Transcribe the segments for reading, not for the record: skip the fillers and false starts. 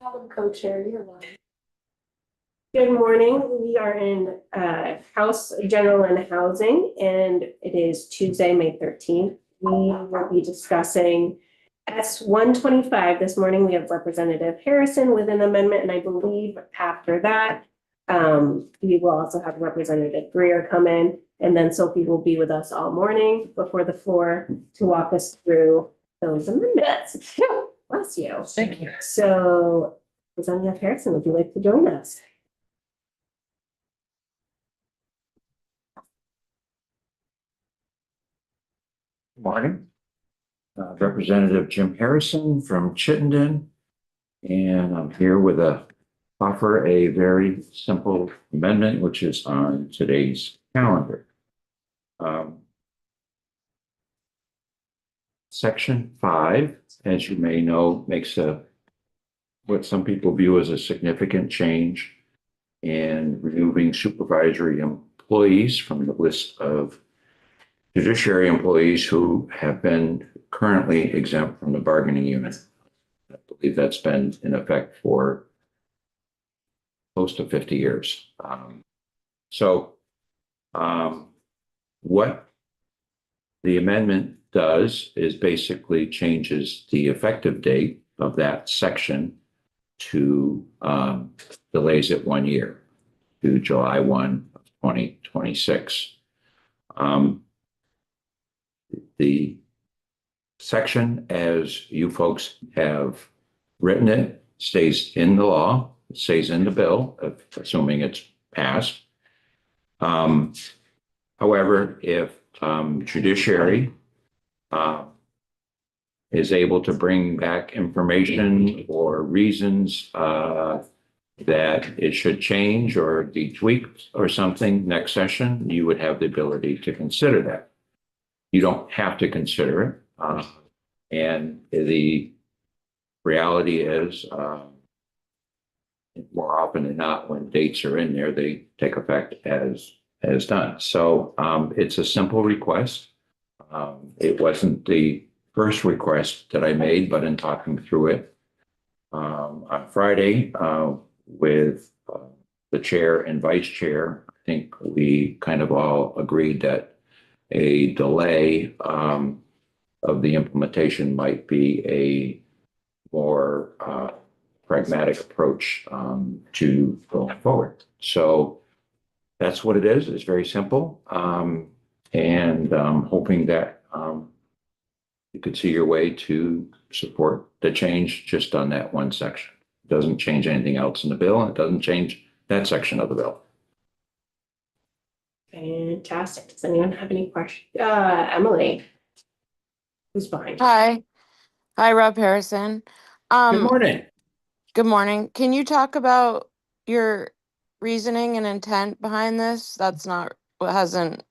Co-chair, you're one. Good morning. We are in House General and Housing, and it is Tuesday, May 13th. We will be discussing S-125. This morning, we have Representative Harrison with an amendment, and I believe after that, we will also have Representative Greer come in, and then Sophie will be with us all morning before the floor to walk us through those amendments. Bless you. Thank you. So, Representative Harrison, would you like to join us? Good morning. Representative Jim Harrison from Chittenden. And I'm here with offer a very simple amendment, which is on today's calendar. Section 5, as you may know, makes what some people view as a significant change in removing supervisory employees from the list of judiciary employees who have been currently exempt from the bargaining unit. I believe that's been in effect for close to 50 years. What the amendment does is basically changes the effective date of that section to delays it 1 year to July 1, 2026. The section, as you folks have written it, stays in the law, it stays in the bill, assuming it's passed. However, if judiciary is able to bring back information or reasons that it should change or be tweaked or something next session, you would have the ability to consider that. You don't have to consider it. And the reality is, more often than not, when dates are in there, they take effect as done. So it's a simple request. It wasn't the first request that I made, but in talking through it on Friday with the chair and vice chair, I think we kind of all agreed that a delay of the implementation might be a more pragmatic approach to going forward. So that's what it is. It's very simple. And I'm hoping that you could see your way to support the change just on that one section. It doesn't change anything else in the bill, and it doesn't change that section of the bill. Fantastic. Does anyone have any questions? Emily, who's behind? Hi, Rob Harrison. Good morning. Good morning. Can you talk about your reasoning and intent behind this? That's not what hasn't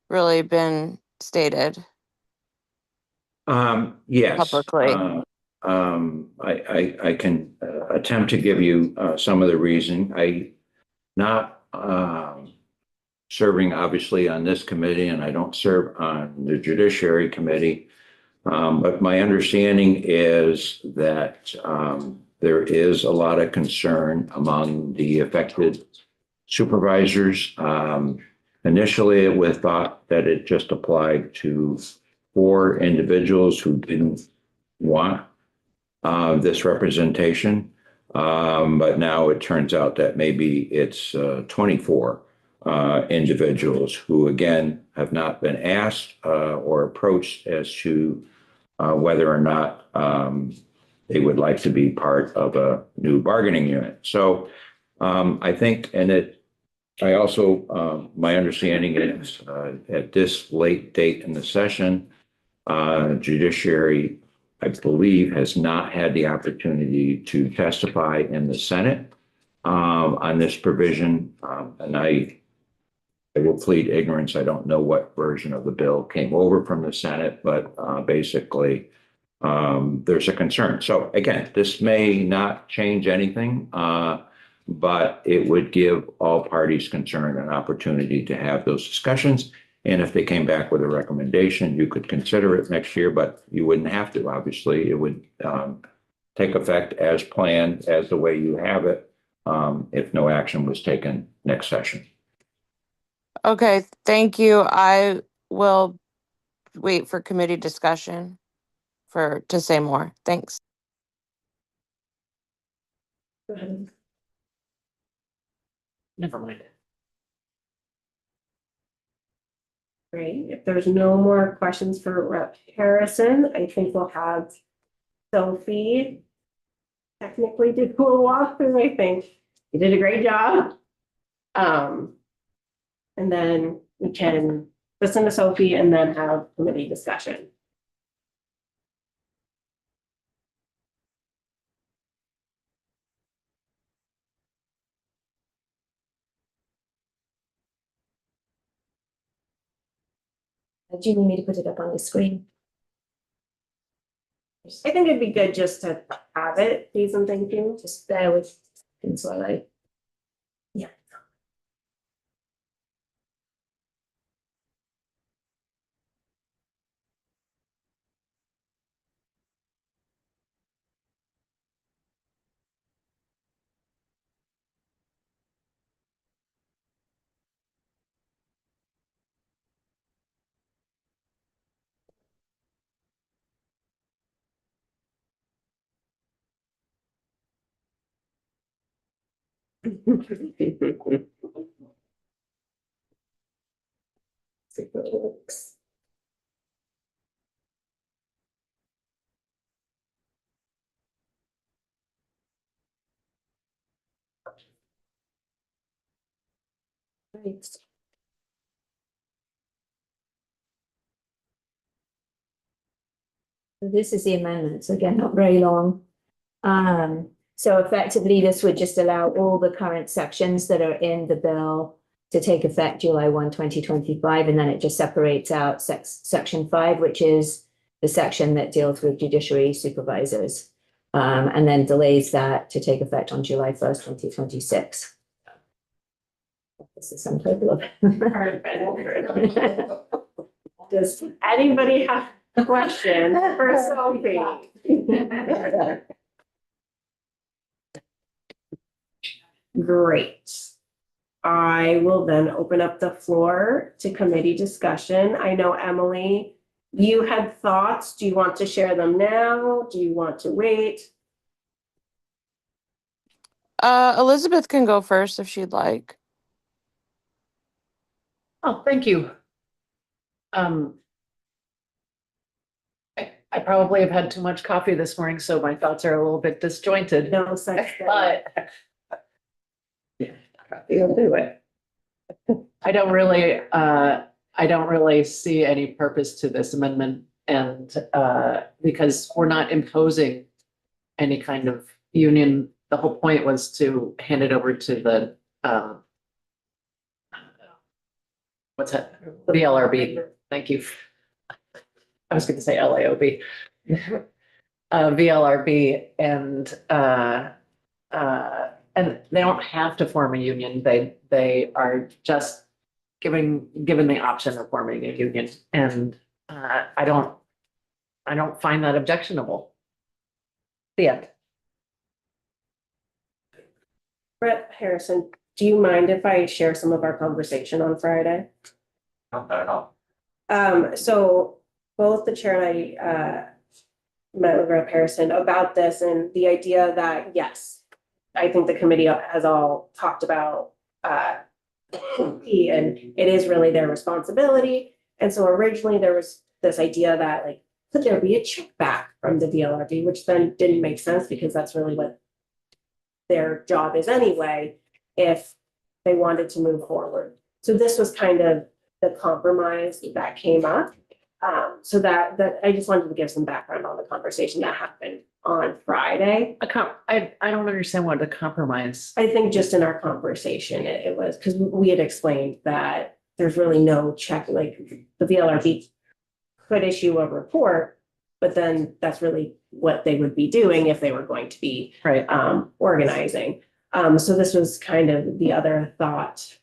really been stated Yes. publicly. I can attempt to give you some of the reason. I not serving obviously on this committee, and I don't serve on the Judiciary Committee. But my understanding is that there is a lot of concern among the affected supervisors. Initially, it was thought that it just applied to 4 individuals who didn't want this representation. But now it turns out that maybe it's 24 individuals who, again, have not been asked or approached as to whether or not they would like to be part of a new bargaining unit. So I think, I also, my understanding is at this late date in the session, Judiciary, I believe, has not had the opportunity to testify in the Senate on this provision. And I will plead ignorance. I don't know what version of the bill came over from the Senate, but basically there's a concern. So again, this may not change anything, but it would give all parties concerned an opportunity to have those discussions. And if they came back with a recommendation, you could consider it next year, but you wouldn't have to. Obviously, it would take effect as planned, as the way you have it, if no action was taken next session. Okay, thank you. I will wait for committee discussion to say more. Thanks. Go ahead. Never mind. Great. If there's no more questions for Rep. Harrison, I think we'll have Sophie technically do a walkthrough. I think you did a great job. And then we can listen to Sophie and then have committee discussion. Do you need me to put it up on the screen? I think it'd be good just to have it, please and thank you. Just bear with things while I. Yeah. See if it works. Right. So this is the amendment, so again, not very long. So effectively, this would just allow all the current sections that are in the bill to take effect July 1, 2025, and then it just separates out section 5, which is the section that deals with judiciary supervisors, and then delays that to take effect on July 1st, 2026. This is some total of. Does anybody have a question for Sophie? Great. I will then open up the floor to committee discussion. I know, Emily, you had thoughts. Do you want to share them now? Do you want to wait? Elizabeth can go first if she'd like. Oh, thank you. I probably have had too much coffee this morning, so my thoughts are a little bit disjointed, No such thing. but You'll do it. I don't really see any purpose to this amendment, and because we're not imposing any kind of union. The whole point was to hand it over to the what's that? The VLRB. Thank you. I was going to say LAOB. VLRB, and they don't have to form a union. They are just given the option of forming a union, and I don't find that objectionable. The end. Brett Harrison, do you mind if I share some of our conversation on Friday? Not at all. So both the chair and I met with Rep. Harrison about this and the idea that, yes, I think the committee has all talked about and it is really their responsibility. And so originally there was this idea that like, could there be a check back from the VLRB, which then didn't make sense because that's really what their job is anyway, if they wanted to move forward. So this was kind of the compromise that came up. So that I just wanted to give some background on the conversation that happened on Friday. I don't understand what the compromise. I think just in our conversation, it was because we had explained that there's really no check, like the VLRB could issue a report, but then that's really what they would be doing if they were going to be Right. Organizing. So this was kind of the other thought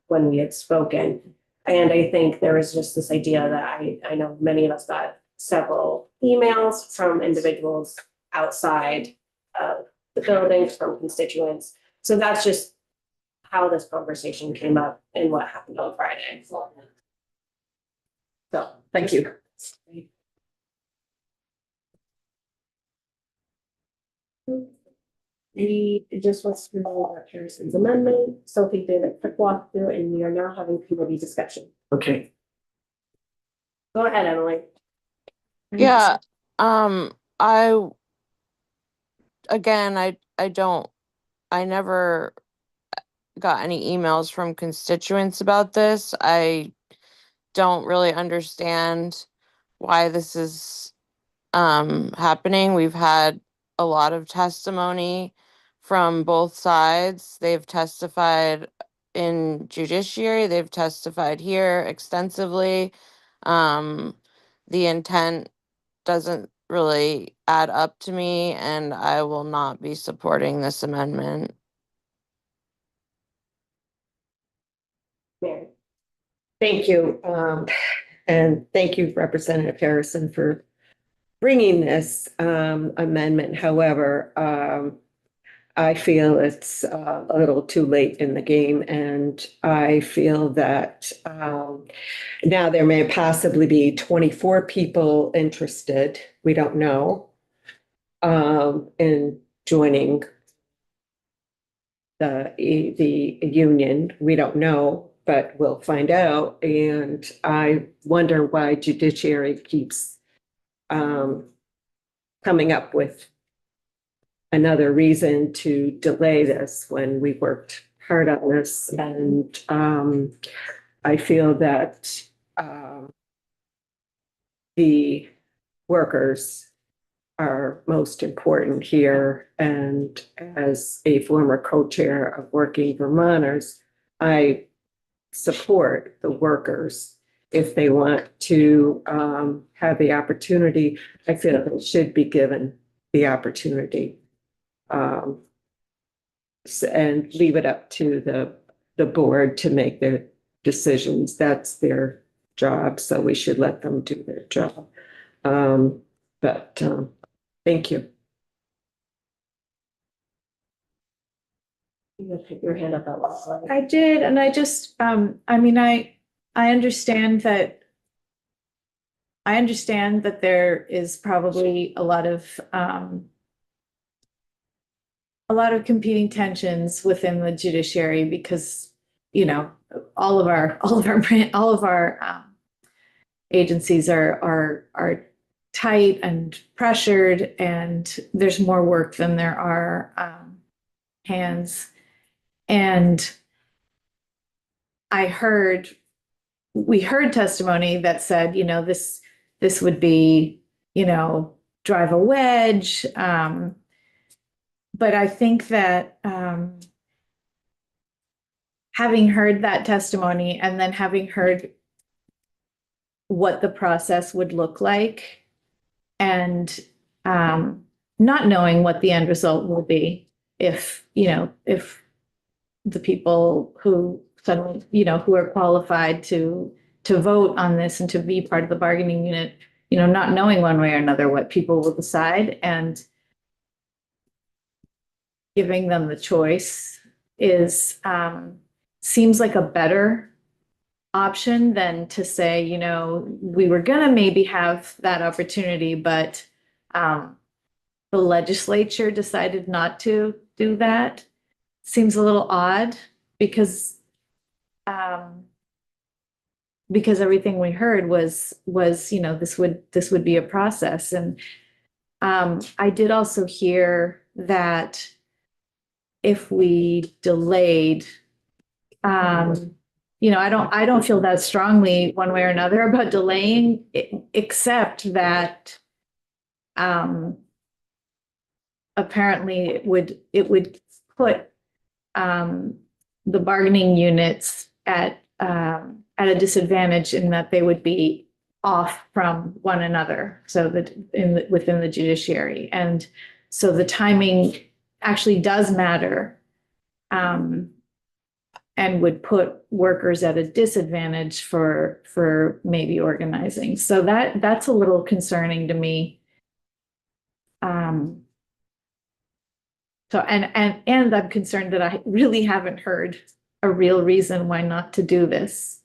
when we had spoken. And I think there was just this idea that I know many of us got several emails from individuals outside of the buildings from constituents. So that's just how this conversation came up and what happened on Friday. So, thank you. We just went through Harrison's amendment, Sophie did a quick walkthrough, and we are now having committee discussion. Okay. Go ahead, Emily. Yeah, I, again, I never got any emails from constituents about this. I don't really understand why this is happening. We've had a lot of testimony from both sides. They've testified in judiciary, they've testified here extensively. The intent doesn't really add up to me, and I will not be supporting this amendment. Mary. Thank you. And thank you, Representative Harrison, for bringing this amendment. However, I feel it's a little too late in the game, and I feel that now there may possibly be 24 people interested. We don't know in joining the union. We don't know, but we'll find out. And I wonder why judiciary keeps coming up with another reason to delay this when we worked hard on this. And I feel that the workers are most important here. And as a former co-chair of Working Vermonters, I support the workers. If they want to have the opportunity, I feel they should be given the opportunity. And leave it up to the board to make their decisions. That's their job, so we should let them do their job. But thank you. You gotta pick your hand up that one. I did, and I just, I mean, I understand that. I understand that there is probably a lot of competing tensions within the judiciary because, you know, all of our agencies are tight and pressured, and there's more work than there are hands. And we heard testimony that said, you know, this would be, you know, drive a wedge. But I think that having heard that testimony and then having heard what the process would look like and not knowing what the end result will be if the people who suddenly, you know, who are qualified to vote on this and to be part of the bargaining unit, you know, not knowing one way or another what people will decide and giving them the choice is seems like a better option than to say, you know, we were gonna maybe have that opportunity, but the legislature decided not to do that. Seems a little odd because everything we heard was, you know, this would be a process. And I did also hear that if we delayed, you know, I don't feel that strongly one way or another about delaying, except that apparently it would put the bargaining units at a disadvantage in that they would be off from one another. So that within the judiciary, and so the timing actually does matter, and would put workers at a disadvantage for maybe organizing. So that's a little concerning to me. So, and I'm concerned that I really haven't heard a real reason why not to do this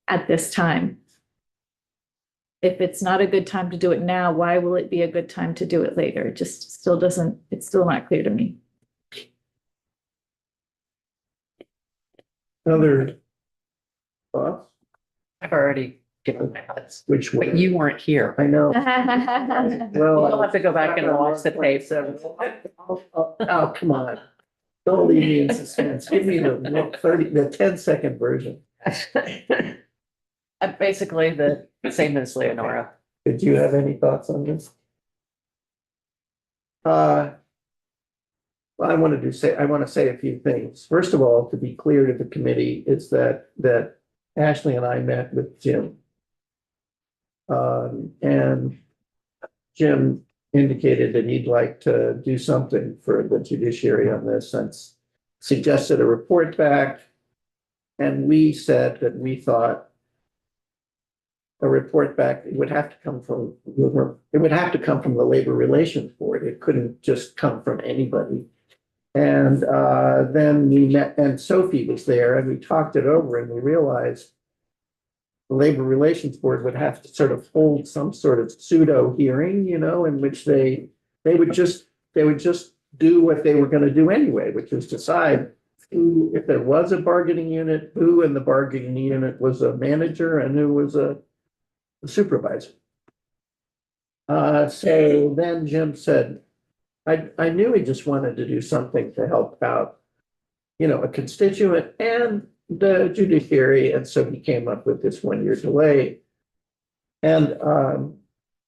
at this time. If it's not a good time to do it now, why will it be a good time to do it later? It just still doesn't, it's still not clear to me. Other thoughts, I've already given my thoughts, which but way? you weren't here. I know. We'll Well, have to go back and watch the tape. oh, come on. Don't leave me in suspense. Give me the 10-second version. Basically the same as Leonora. Did you have any thoughts on this? Well, I want to say a few things. First of all, to be clear to the committee, is that Ashley and I met with Jim. And Jim indicated that he'd like to do something for the judiciary on this, and suggested a report back. And we said that we thought a report back, it would have to come from the Labor Relations Board. It couldn't just come from anybody. And then we met, and Sophie was there, and we talked it over, and we realized the Labor Relations Board would have to sort of hold some sort of pseudo hearing, in which they would just do what they were going to do anyway, which is decide who, if there was a bargaining unit, who in the bargaining unit was a manager and who was a supervisor. So then Jim said, I knew he just wanted to do something to help out, a constituent and the judiciary. And so he came up with this 1-year delay. And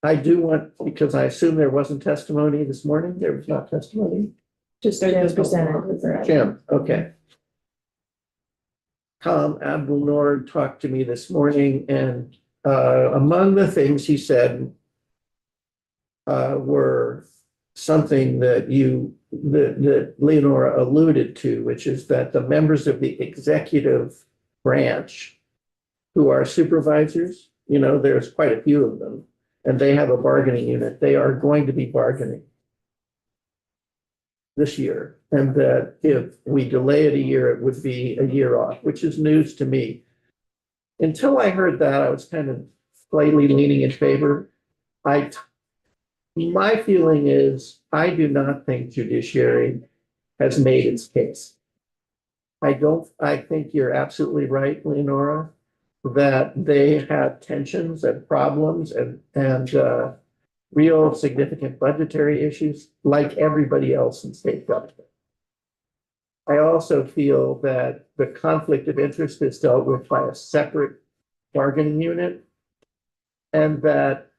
I do want, because I assume there wasn't testimony this morning. There was not testimony. Just Jim presented. Jim, okay. Tom Abdul-Noor talked to me this morning, and among the things he said were something that that Leonora alluded to, which is that the members of the executive branch who are supervisors, there's quite a few of them, and they have a bargaining unit. They are going to be bargaining this year, and that if we delay it a year, it would be a year off, which is news to me. Until I heard that, I was kind of slightly leaning in favor. My feeling is, I do not think judiciary has made its case. I think you're absolutely right, Leonora, that they have tensions and problems and real significant budgetary issues like everybody else in state government. I also feel that the conflict of interest is dealt with by a separate bargaining unit, and that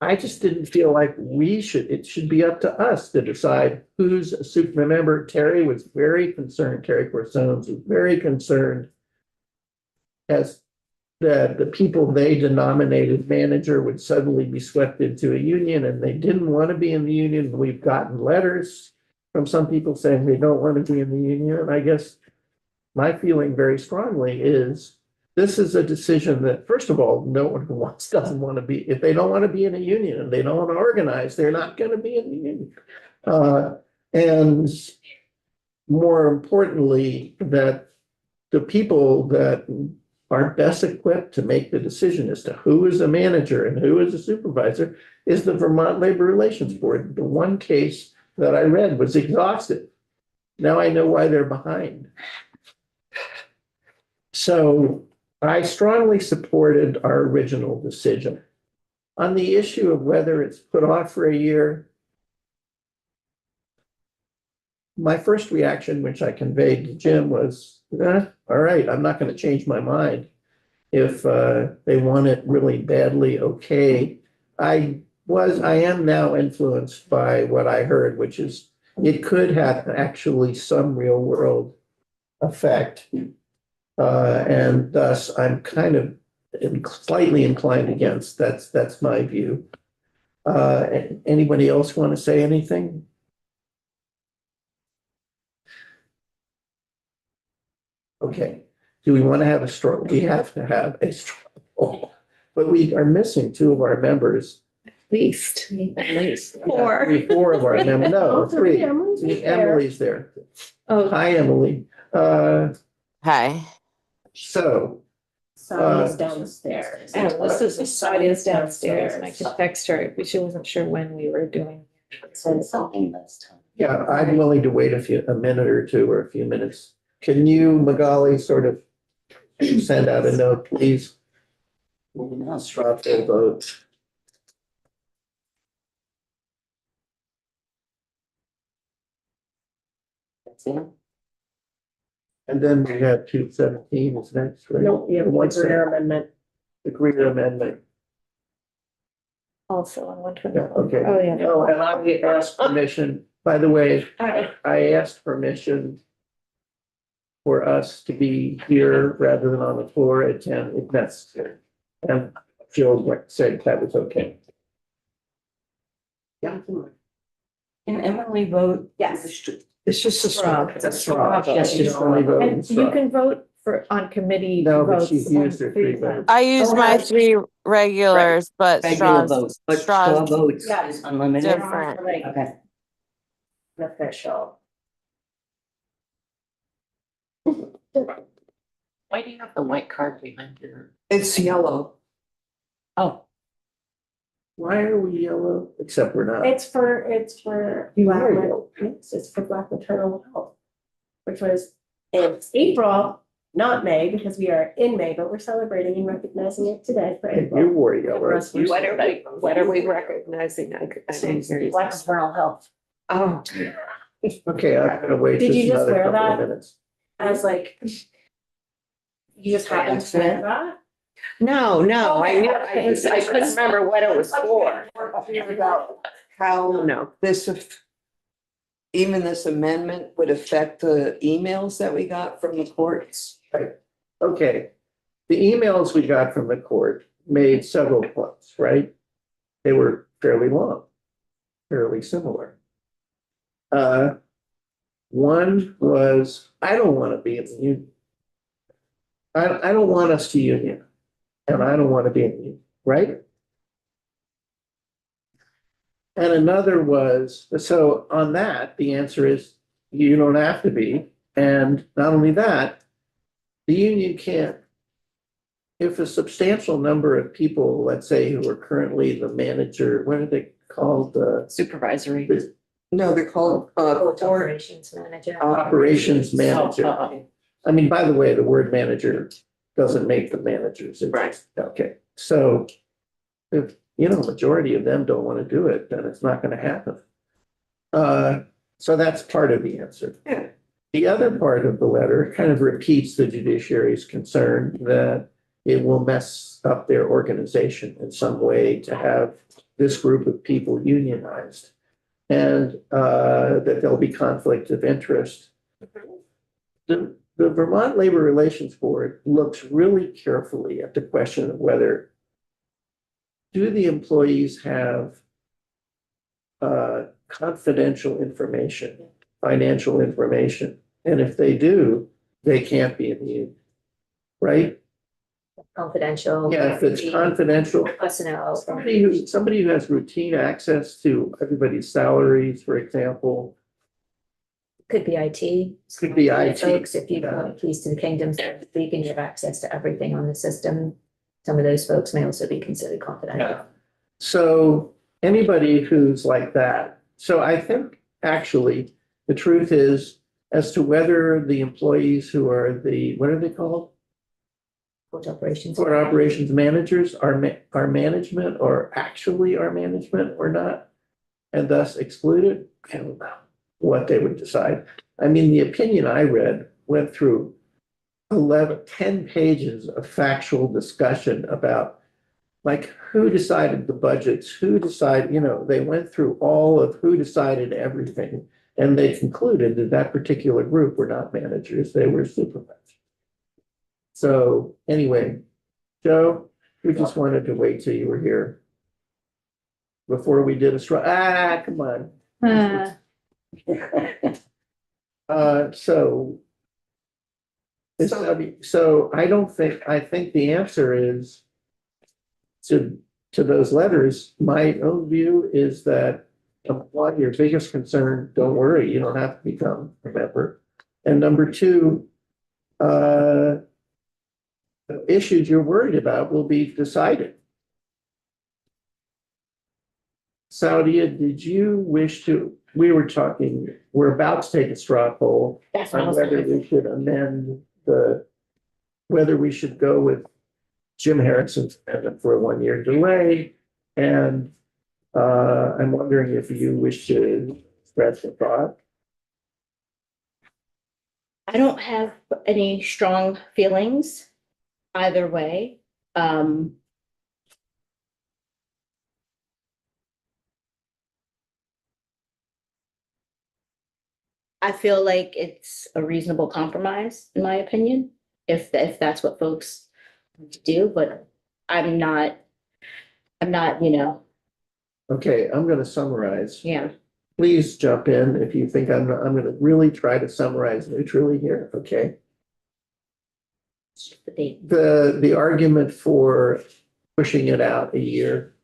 I just didn't feel like it should be up to us to decide who's a super. Remember, Terry was very concerned, Terry Corsones was very concerned as the people they denominated manager would suddenly be swept into a union, and they didn't want to be in the union. We've gotten letters from some people saying they don't want to be in the union. And I guess my feeling very strongly is this is a decision that, first of all, no one who doesn't want to be, if they don't want to be in a union and they don't want to organize, they're not going to be in the union. And more importantly, that the people that are best equipped to make the decision as to who is a manager and who is a supervisor is the Vermont Labor Relations Board. The one case that I read was exhaustive. Now I know why they're behind. So I strongly supported our original decision. On the issue of whether it's put off for a year, my first reaction, which I conveyed to Jim, was, all right, I'm not going to change my mind. If they want it really badly, okay. I am now influenced by what I heard, which is it could have actually some real world effect. And thus I'm kind of slightly inclined against. That's my view. Anybody else want to say anything? Okay. Do we want to have a straw? We have to have a straw poll, but we are missing two of our members. Least. At least. Four. Four of our amendments, no, three. Emily's there. Emily's there. Oh, Hi, Emily. Hi. So, Sonia's downstairs. Oh, this is a Sadia's downstairs, and I can text her, but she wasn't sure when we were doing. Said something last time. yeah, I'm willing to wait a minute or two or a few minutes. Can you, Magali, sort of send out a note, please? Moving on. Straw poll vote. That's it. And then we have 217 is next, right? Nope, we have one What's that? Greer amendment. The Greer amendment. Also on 120. Yeah, okay. Oh, yeah. Oh, and I asked permission, by the way, I asked permission for us to be here rather than on the floor at 10 if necessary. And Jill said that was okay. Can Emily vote? Yes. It's just a straw. It's a straw. Yes, You it's can only vote in And you straw. can vote for, on committee No, but votes. she's used her three votes. I use my 3 regulars, but Regular straws votes, but straw straws votes Yeah. is unlimited. different. Like Okay. official. Why do you have the white card behind your? It's yellow. Oh, Why are we yellow? Except we're not. It's for You Black, are yellow. yes, it's for Black maternal health. Which was in April, not May, because we are in May, but we're celebrating and recognizing it today for You April. wore yellow. What are we recognizing? I didn't hear you. Black maternal health. Oh, Okay, I'm gonna wait Did just you just another wear couple of that? minutes. As like. You just happen to wear that? no, I knew, I Okay. couldn't remember what it was for. How, no, even this amendment would affect the emails that we got from the courts? Okay, the emails we got from the court made several points, right? They were fairly long, fairly similar. One was, I don't want to be in the union. I don't want us to union, and I don't want to be in the union, right? And another was, so on that, the answer is you don't have to be. And not only that, the union can't, if a substantial number of people, let's say, who are currently the manager, what are they called? supervisory. No, they're called, court Operations manager. Operations manager. Oh, I mean, by the way, the word manager doesn't make them managers. It's Right. just- Okay, so if, majority of them don't want to do it, then it's not going to happen. So that's part of the answer. Yeah. The other part of the letter kind of repeats the judiciary's concern that it will mess up their organization in some way to have this group of people unionized. And that there'll be conflict of interest. The Vermont Labor Relations Board looks really carefully at the question of whether do the employees have confidential information, financial information? And if they do, they can't be in the union, right? Confidential. Yeah, if it's confidential, Personnel. somebody who has routine access to everybody's salaries, for example, Could be IT. could be IT. Folks, if you've got keys to the kingdom, so to speak, and you have access to everything on the system, some of those folks may also be considered confidential. Yeah. So anybody who's like that. So I think actually the truth is as to whether the employees who are what are they called? Court operations. Court operations managers are management or actually are management or not, and thus excluded. I don't know what they would decide. I mean, the opinion I read went through 10 pages of factual discussion about like who decided the budgets, who decided, they went through all of who decided everything. And they concluded that that particular group were not managers, they were supervisors. So anyway, Joe, we just wanted to wait till you were here before we did a straw. Come on. So I think the answer is to to those letters, my own view is that one, your biggest concern, don't worry, you don't have to become a member. And number two, the issues you're worried about will be decided. Saudia, did you wish to, we were talking, we're about to take a straw poll That's what I on was whether gonna- we should amend whether we should go with Jim Harrison's amendment for a 1-year delay. And I'm wondering if you wish to express a thought. I don't have any strong feelings either way. I feel like it's a reasonable compromise, in my opinion, if that's what folks want to do, but I'm not, Okay, I'm going to summarize. yeah. Please jump in if you think I'm going to really try to summarize neutrally here, okay? The date. The argument for pushing it out a year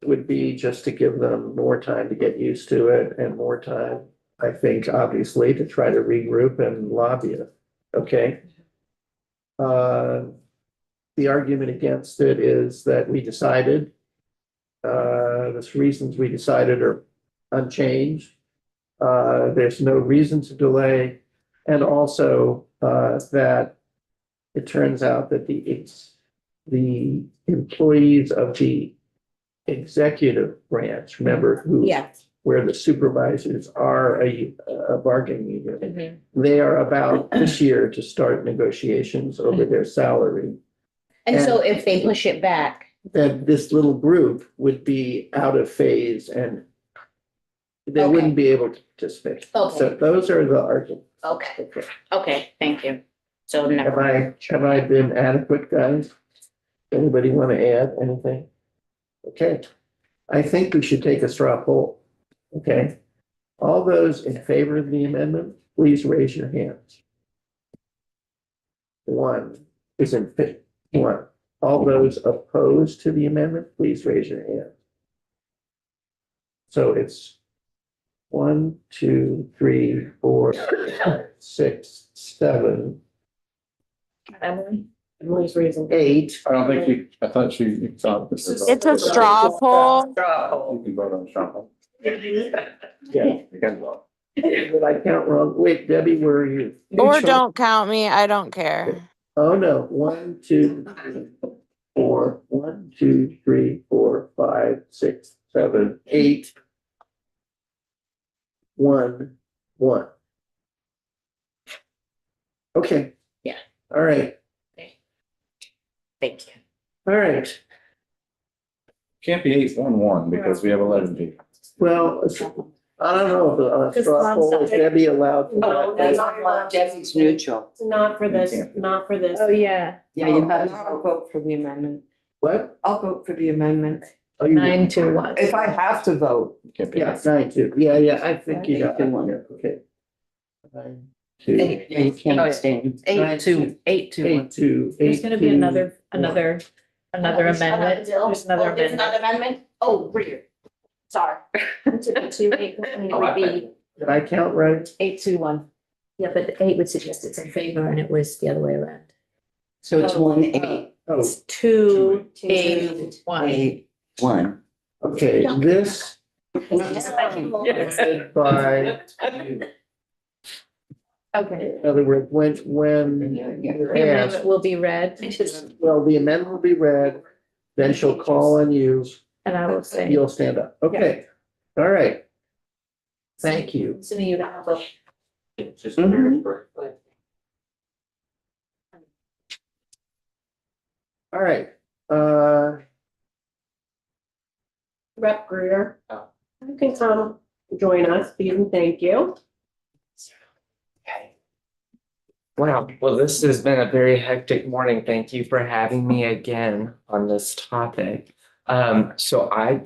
would be just to give them more time to get used to it and more time, I think, obviously, to try to regroup and lobby it, okay? The argument against it is that we decided, the reasons we decided are unchanged. There's no reason to delay, and also that it turns out that the employees of the executive branch, remember who, Yeah. where the supervisors are a bargaining unit, Mhm. they are about this year to start negotiations over their salary. And so if they push it back, Then this little group would be out of phase and they wouldn't be able to participate. Okay. So those are the arguments. okay, Okay. okay, thank you. So Have never, have I been adequate, guys? Anybody want to add anything? Okay, I think we should take a straw poll. Okay, all those in favor of the amendment, please raise your hands. One is in favor, one. All those opposed to the amendment, please raise your hand. So it's 1, 2, 3, 4, 5, 6, 7, Emily? Emily's raising. 8. I don't think she, I thought she thought. this was- It's a straw poll. You can vote on the straw poll. Yeah, You can vote. did I count wrong? Wait, Debbie, where are you? Or don't count me, I don't care. Oh, no, 1, 2, 3, 4, 1, 2, 3, 4, 5, 6, 7, 8. 1, 1. Okay. Yeah. All right, thank you. all right. Can't be 8-1-1 because we have 11 people. Well, I don't know, if on a straw poll, is Debbie allowed to? No, that's not allowed. Jesse's neutral. It's not for this, not for this. Oh, yeah, Yeah, you have, I'll vote for the amendment. What? I'll vote for the amendment. Oh, you- 9-1. If I have to vote. Can't be. Yeah, 9-2, yeah, I think you got that 9-2. one, okay. 9-2. Yeah, you can't Oh, yeah. abstain. 8-2. 8-2. There's gonna be another amendment. There's another There's another amendment. amendment? Oh, weird. Sorry. Did I count right? 8-2-1. Yeah, but the 8 would suggest it's in favor and it was the other way around. So it's 1-8. Oh, 2-8-1. 8-1. okay, this is by, Okay. in other words, when Yeah. you're The asked, amendment will be read well, the amendment will be read, then she'll call on you, and I will say. you'll stand up. Okay, all right. Thank you. So you have a. All right, Rep Greer. You can come join us, please, thank you. Wow, well, this has been a very hectic morning. Thank you for having me again on this topic. So I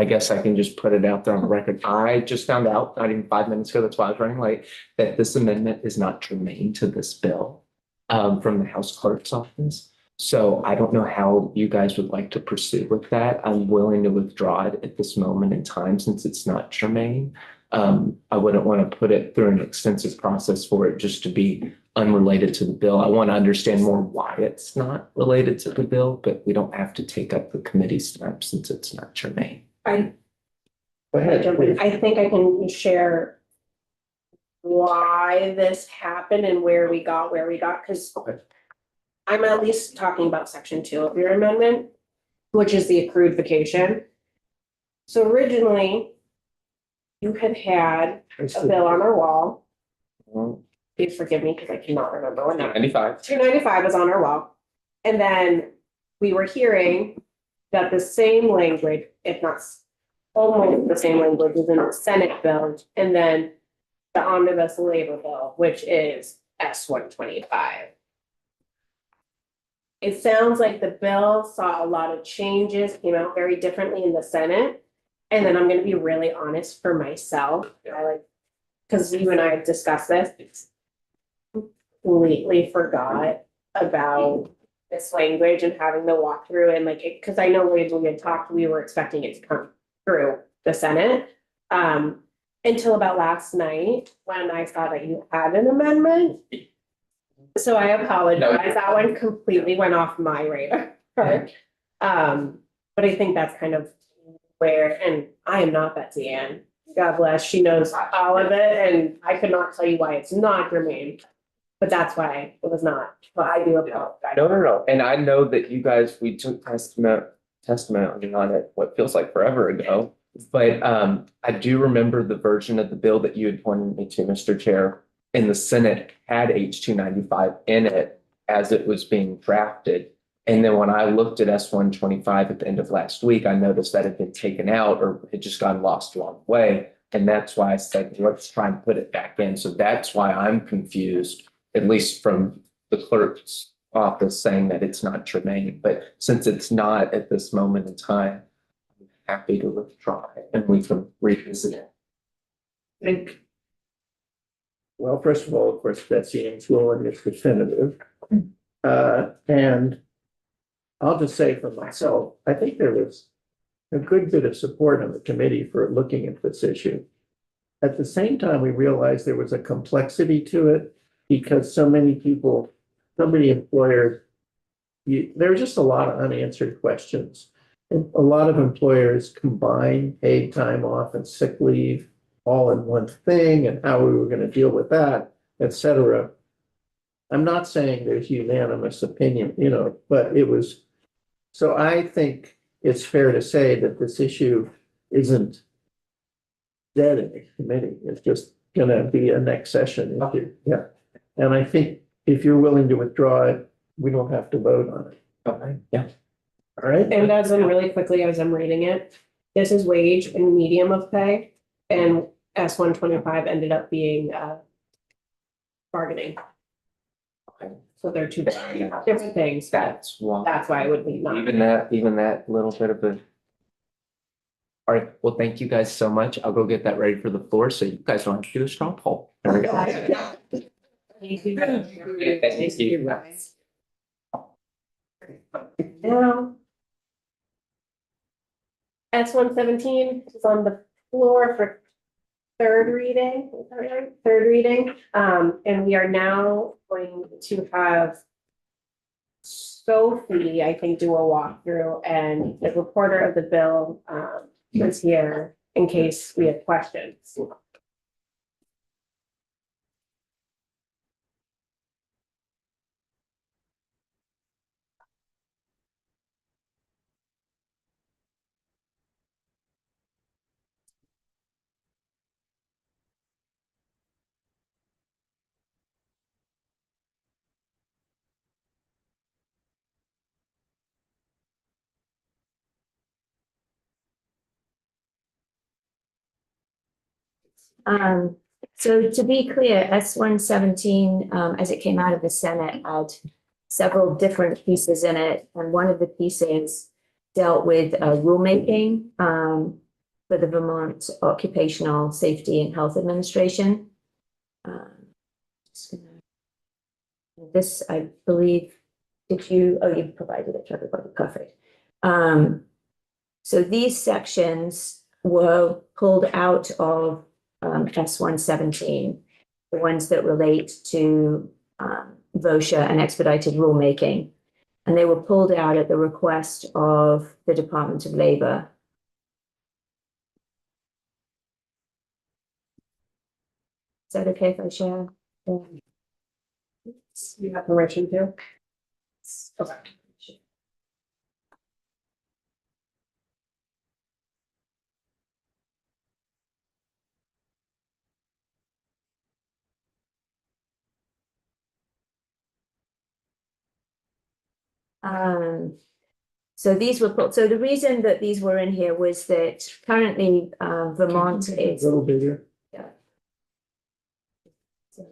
guess I can just put it out there on the record. I just found out, not even 5 minutes ago, that's why I was running late, that this amendment is not germane to this bill from the House Clerk's office. So I don't know how you guys would like to pursue with that. I'm willing to withdraw it at this moment in time since it's not germane. I wouldn't want to put it through an extensive process for it just to be unrelated to the bill. I want to understand more why it's not related to the bill, but we don't have to take up the committee's time since it's not germane. I Go ahead, please. I think I can share why this happened and where we got, because Okay. I'm at least talking about section 2 of your amendment, which is the accrued vacation. So originally, you had a bill on our wall. Please forgive me because I cannot remember what number. 95. 295 was on our wall. And then we were hearing that the same language, if not almost the same language, is in the Senate bill, and then the omnibus labor bill, which is S-125. It sounds like the bill saw a lot of changes, came out very differently in the Senate. And then I'm gonna be really honest for myself, because you and I have discussed this. Completely forgot about this language and having the walkthrough and because I know when we had talked, we were expecting it to come through the Senate. Until about last night, when I saw that you had an amendment. So I apologize, that one completely went off my radar. But I think that's kind of where, and I am not Betsy Ann, God bless, she knows all of it, and I could not tell you why it's not germane. But that's why it was not, but I do apologize. No. And I know that you guys, we took testimony on it, what feels like forever ago. But I do remember the version of the bill that you had pointed me to, Mr. Chair, in the Senate had H-295 in it as it was being drafted. And then when I looked at S-125 at the end of last week, I noticed that it had been taken out or had just gotten lost along the way. And that's why I said, let's try and put it back in. So that's why I'm confused, at least from the clerk's office saying that it's not germane. But since it's not at this moment in time, I'm happy to withdraw it and we can revisit it. I think, well, first of all, of course, Betsy Ann's ruling is definitive. And I'll just say for myself, I think there was a good bit of support on the committee for looking at this issue. At the same time, we realized there was a complexity to it because so many people, so many employers, there are just a lot of unanswered questions. And a lot of employers combine paid time off and sick leave all in one thing and how we were going to deal with that, et cetera. I'm not saying there's unanimous opinion, but it was, so I think it's fair to say that this issue isn't dead in the committee. It's just gonna be a next session issue. Yeah. And I think if you're willing to withdraw it, we don't have to vote on it. Okay, yeah. All right? And as I'm really quickly, as I'm reading it, this is wage and medium of pay, and S-125 ended up being bargaining. Okay. So they're two different things. That's why it would be not. Even that little bit of a. All right, well, thank you guys so much. I'll go get that ready for the floor, so you guys don't have to do a straw poll. There we go. Thank you. Thank you. Now. S-117 is on the floor for third reading, is that right? Third reading, and we are now going to have Sophie, I think, do a walkthrough, and the reporter of the bill, is here in case we have questions. So to be clear, S-117, as it came out of the Senate, had several different pieces in it. And one of the pieces dealt with rulemaking for the Vermont Occupational Safety and Health Administration. This, I believe, Did you, oh, you provided it to everybody, perfect. So these sections were pulled out of S117, the ones that relate to VOSHA and expedited rulemaking. And they were pulled out at the request of the Department of Labor. Is that okay if I share? You have permission to? Okay. So these were put, so the reason that these were in here was that currently Vermont A is. little bigger. Yeah. So- I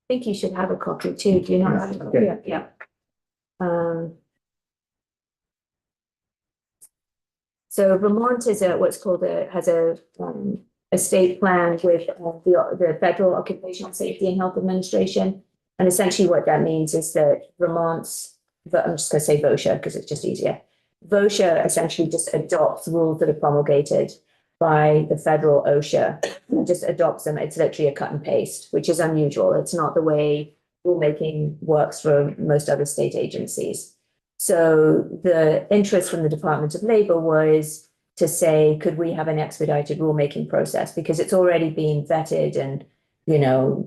think you should have a copy too, do you not have a copy? Okay. Yeah. Um. So Vermont is what's called has a state plan with the Federal Occupational Safety and Health Administration. And essentially what that means is that Vermont's, I'm just going to say VOSHA because it's just easier. VOSHA essentially just adopts rules that are promulgated by the federal OSHA, and just adopts them. It's literally a cut and paste, which is unusual. It's not the way rulemaking works for most other state agencies. So the interest from the Department of Labor was to say, could we have an expedited rulemaking process? Because it's already been vetted and,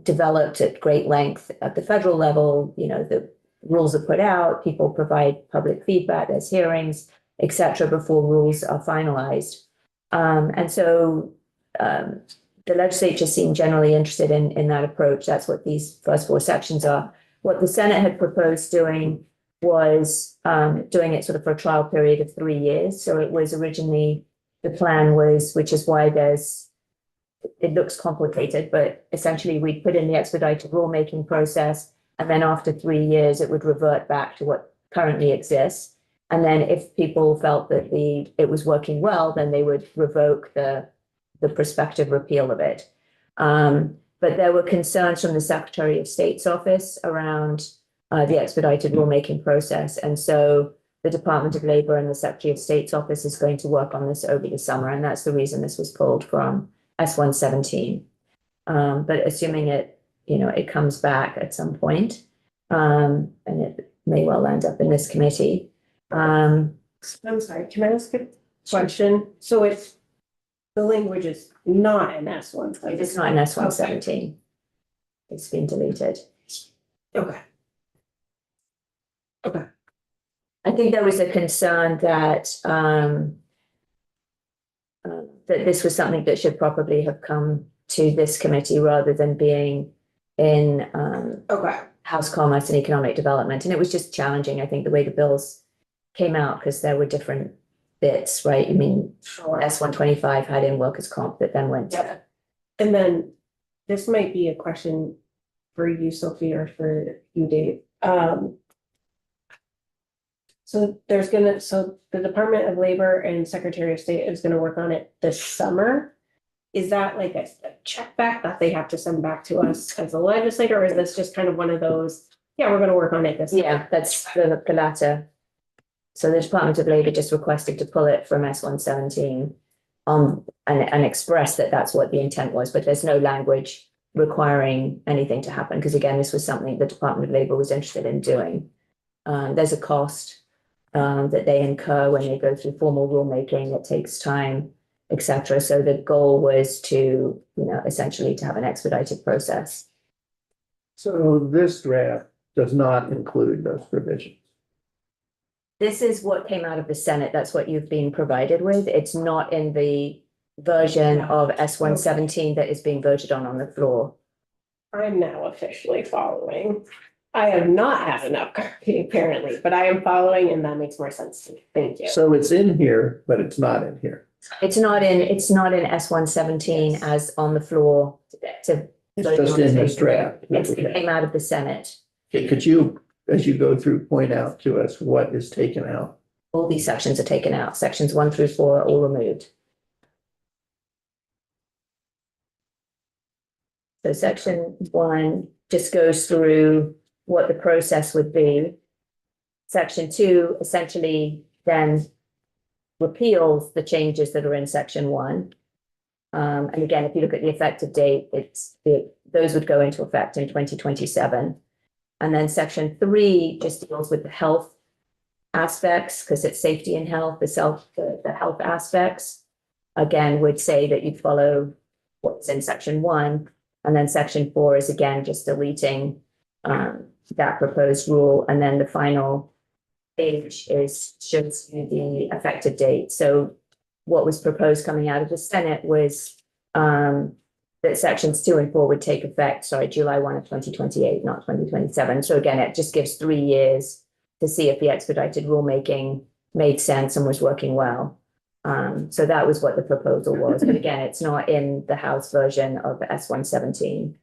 developed at great length at the federal level. The rules are put out, people provide public feedback, there's hearings, et cetera, before rules are finalized. And so the legislature seemed generally interested in that approach. That's what these first four sections are. What the Senate had proposed doing was doing it sort of for a trial period of 3 years. So it was originally, the plan was, which is why it looks complicated, but essentially we put in the expedited rulemaking process, and then after 3 years, it would revert back to what currently exists. And then if people felt that it was working well, then they would revoke the prospective repeal of it. But there were concerns from the Secretary of State's office around the expedited rulemaking process. And so the Department of Labor and the Secretary of State's office is going to work on this over the summer. And that's the reason this was pulled from S117. But assuming it comes back at some point, and it may well end up in this committee. I'm sorry, can I ask a question? So it's, the language is not in S1. It is not in S117. It's been deleted. Okay. Okay. I think there was a concern that that this was something that should probably have come to this committee rather than being in Okay. House Commerce and Economic Development. And it was just challenging, I think, the way the bills came out, because there were different bits, right? I mean, S125 had in workers' comp that then went to. And then this might be a question for you, Sophie, or for you, Dave. So the Department of Labor and Secretary of State is gonna work on it this summer. Is that like a check back that they have to send back to us as a legislator, or is this just kind of one of those, yeah, we're gonna work on it this? Yeah, that's the latter. So the Department of Labor just requested to pull it from S117 and express that that's what the intent was, but there's no language requiring anything to happen, because again, this was something the Department of Labor was interested in doing. There's a cost that they incur when they go through formal rulemaking. It takes time, etc. So the goal was to, essentially to have an expedited process. So this draft does not include those provisions. This is what came out of the Senate. That's what you've been provided with. It's not in the version of S117 that is being voted on the floor. I'm now officially following. I have not had enough coffee apparently, but I am following, and that makes more sense to me. Thank you. So it's in here, but it's not in here. It's not in S117 as on the floor to. It's just in this draft. It came out of the Senate. Okay, could you, as you go through, point out to us what is taken out? All these sections are taken out. Sections 1 through 4 are all removed. So section 1 just goes through what the process would be. Section 2 essentially then repeals the changes that are in section 1. And again, if you look at the effective date, those would go into effect in 2027. And then section 3 just deals with the health aspects, because it's safety and health, the health aspects. Again, would say that you'd follow what's in section 1. And then section 4 is again just deleting that proposed rule. And then the final page shows you the effective date. So what was proposed coming out of the Senate was that sections 2 and 4 would take effect, July 1 of 2028, not 2027. So again, it just gives 3 years to see if the expedited rulemaking made sense and was working well. So that was what the proposal was. But again, it's not in the House version of S-117.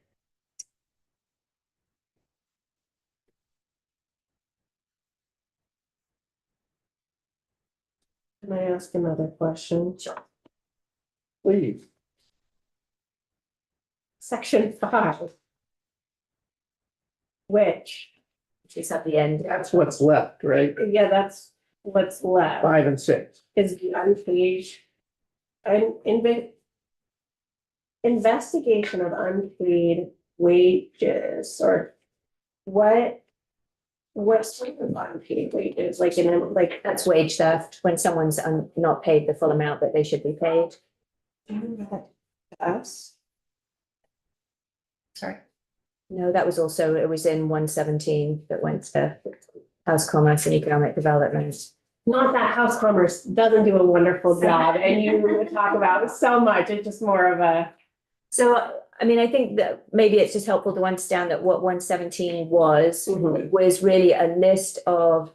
Can I ask another question? Sure. Please. Section 5. Which, It's at the end. That's what's left, right? yeah, that's what's left, 5 and 6. is the unpaid. Investigation of unpaid wages, or what sort of unpaid wages, That's wage theft, when someone's not paid the full amount that they should be paid. us? Sorry. No, that was also, it was in 117 that went to House Commerce and Economic Development. Not that House Commerce doesn't do a wonderful job, and you talk about so much, it's just more of a. So, I mean, I think that maybe it's just helpful to understand that what 117 was really a list of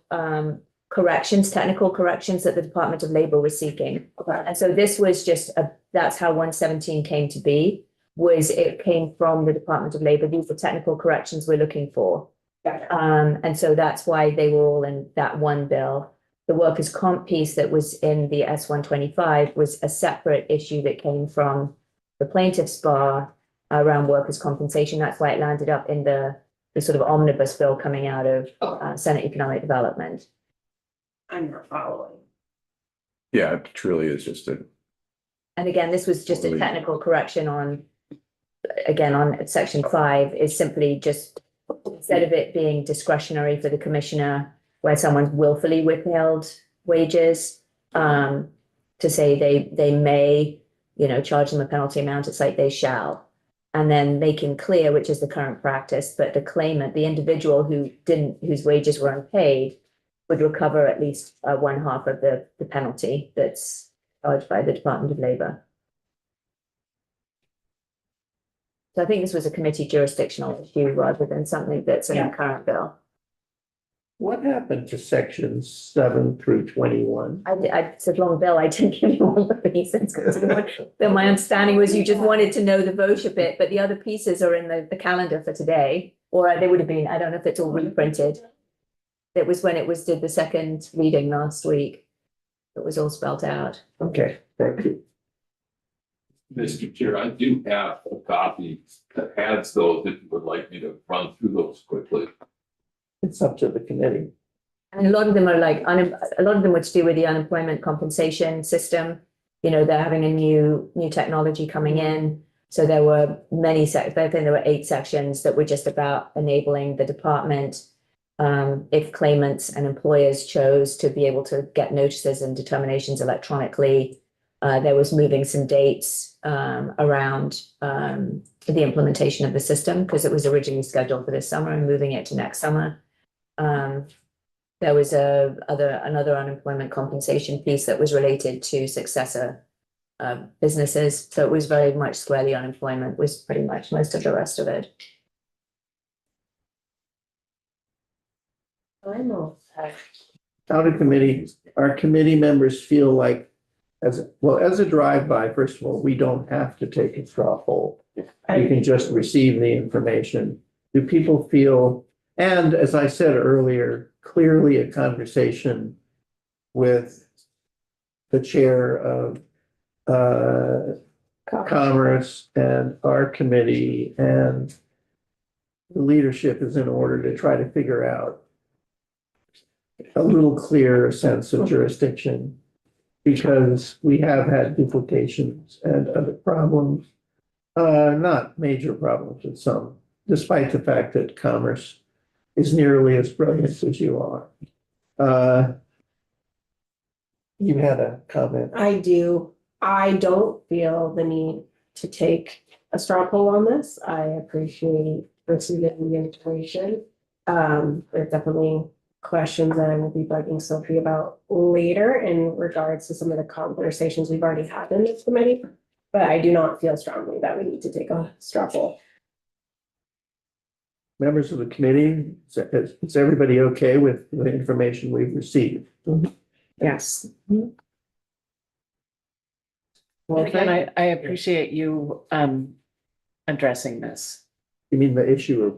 corrections, technical corrections that the Department of Labor was seeking. Okay. And so this was that's how 117 came to be, was it came from the Department of Labor. These are technical corrections we're looking for. And so that's why they were all in that one bill. The workers' comp piece that was in the S-125 was a separate issue that came from the plaintiff's bar around workers' compensation. That's why it landed up in the sort of omnibus bill coming out of Senate Economic Development. I'm not following. Yeah, it truly is just a. And again, this was just a technical correction on section 5 is simply just, instead of it being discretionary for the commissioner, where someone's willfully withheld wages, to say they may, charge them a penalty amount, it's like they shall. And then making clear, which is the current practice, but the claimant, the individual whose wages were unpaid, would recover at least 1/2 of the penalty that's charged by the Department of Labor. So I think this was a committee jurisdictional issue rather than something that's in the current bill. What happened to sections 7 through 21? I said long bill, I didn't give you all the reasons. Then my understanding was you just wanted to know the VOSHA bit, but the other pieces are in the calendar for today, or they would have been, I don't know if it's all reprinted. It was when did the second reading last week. It was all spelled out. Okay, thank you. Mr. Chair, I do have a copy that has those, if you would like me to run through those quickly. It's up to the committee. And a lot of them are a lot of them were to do with the unemployment compensation system. They're having a new technology coming in. So there were I think there were 8 sections that were just about enabling the department, if claimants and employers chose to be able to get notices and determinations electronically. There was moving some dates around the implementation of the system, because it was originally scheduled for this summer and moving it to next summer. There was another unemployment compensation piece that was related to successor businesses. So it was very much squarely unemployment was pretty much most of the rest of it. I'm all set. County committee, our committee members feel like, as a drive-by, first of all, we don't have to take a straw poll. You can just receive the information. Do people feel, and as I said earlier, clearly a conversation with the chair of Commerce and our committee and the leadership is in order to try to figure out a little clearer sense of jurisdiction, because we have had duplications and other problems. Not major problems, but some, despite the fact that Commerce is nearly as brilliant as you are. You had a comment. I do. I don't feel the need to take a straw poll on this. I appreciate receiving the information. There's definitely questions that I will be bugging Sophie about later in regards to some of the conversations we've already had in this committee. But I do not feel strongly that we need to take a straw poll. Members of the committee, is everybody okay with the information we've received? Yes. Well, then I appreciate you addressing this. You mean the issue of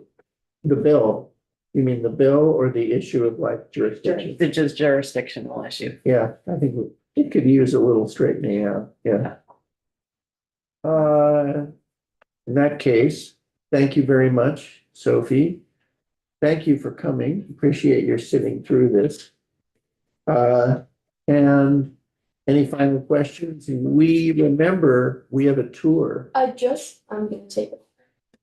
the bill? You mean the bill or the issue of like jurisdiction? The just jurisdictional issue. Yeah, I think it could use a little straightening out, yeah. In that case, thank you very much, Sophie. Thank you for coming. Appreciate your sitting through this. And any final questions? We remember we have a tour. I'm gonna take it.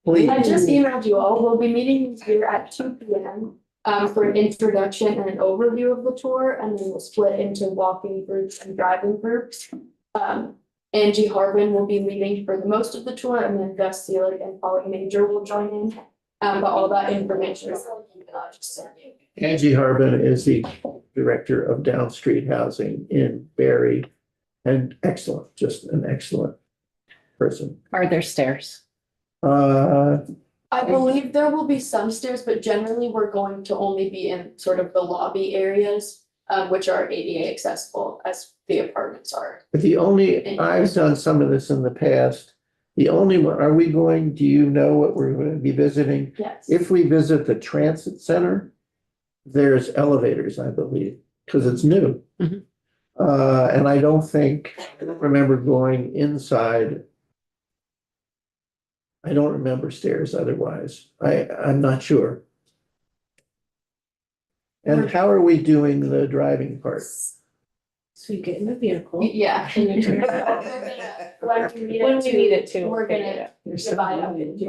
Please. I just emailed you all. We'll be meeting here at 2 p.m. For an introduction and an overview of the tour, and then we'll split into walking groups and driving groups. Angie Harvin will be leading for the most of the tour, and then Gus Seelig and Polly Major will join in. But all that information is just sent you. Angie Harbin is the director of Down Street Housing in Barry, and excellent, just an excellent person. Are there stairs? I believe there will be some stairs, but generally we're going to only be in sort of the lobby areas, which are ADA accessible as the apartments are. I've done some of this in the past. The only one, do you know what we're going to be visiting? Yes. If we visit the transit center, there's elevators, I believe, because it's new. Mhm. And I don't remember going inside. I don't remember stairs otherwise. I'm not sure. And how are we doing the driving part? So you get in the vehicle. Yeah. When we need it to. We're gonna divide up into